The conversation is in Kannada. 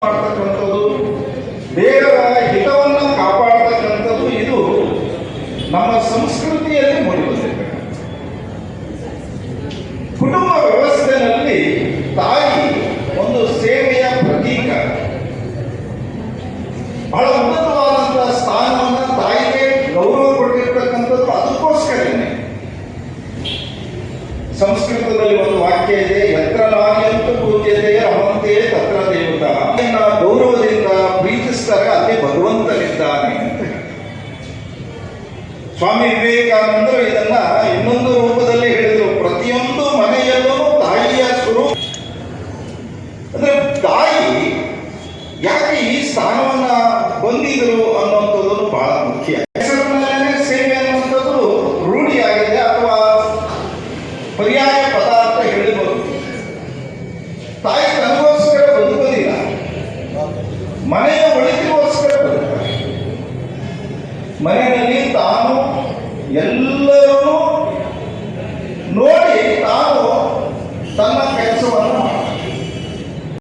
ಮಾಡ್ತಕ್ಕಂಥದ್ದು, ಬೇರೆಯವರ ಹಿತವನ್ನು ಕಾಪಾಡತಕ್ಕಂಥದ್ದು ಇದು ನಮ್ಮ ಸಂಸ್ಕೃತಿಯಲ್ಲಿ ಮೂಡಿಬಂದಿದೆ. ಕುಟುಂಬ ವ್ಯವಸ್ಥೆಯಲ್ಲಿ ತಾಯಿ ಒಂದು ಸೇವೆಯ ಪ್ರತೀಕ. ಬಹಳ ಉನ್ನತವಾದಂತಹ ಸ್ಥಾನವನ್ನು ತಾಯಿಗೆ ಗೌರವ ಕೊಟ್ಟಿರ್ತಕ್ಕಂಥದ್ದು ಅದಕ್ಕೋಸ್ಕರನೇ. ಸಂಸ್ಕೃತದಲ್ಲಿ ಒಂದು ವಾಕ್ಯ ಇದೆ, ಯತ್ರ ನಾರ್ಯಂತ ಪೂಜ್ಯತೆ ರಮಂತೆ ತತ್ರ ದೇವತಾ. ಗೌರವದಿಂದ ಪ್ರೀತಿಸಿದಾಗ ಅಲ್ಲಿ ಭಗವಂತನಿದ್ದಾನೆ ಅಂತ. ಸ್ವಾಮಿ ವಿವೇಕಾನಂದರು ಇದನ್ನ ಇನ್ನೊಂದು ರೂಪದಲ್ಲಿ ಹೇಳಿದರು, ಪ್ರತಿಯೊಂದು ಮನೆಯಲ್ಲೂ ತಾಯಿಯ ಸ್ವರೂಪ. ಅಂದ್ರೆ ತಾಯಿ ಯಾಕೆ ಈ ಸ್ಥಾನವನ್ನ ಹೊಂದಿದರು ಅನ್ನುವಂಥದ್ದು ಬಹಳ ಮುಖ್ಯ. ಹೆಸರಿನಲ್ಲೇ ಸೇವೆ ಅನ್ನುವಂಥದ್ದು ರೂಢಿಯಾಗಿದೆ ಅಥವಾ ಪರ್ಯಾಯ ಪದ ಅಂತ ಹೇಳಿಬಹುದು. ತಾಯಿ ತನಗೋಸ್ಕರ ಬದುಕೋದಿಲ್ಲ, ಮನೆಯ ಒಳಿತಿಗೋಸ್ಕರ ಬದುಕ್ತಾರೆ. ಮನೆಯಲ್ಲಿ ತಾನು ಎಲ್ಲ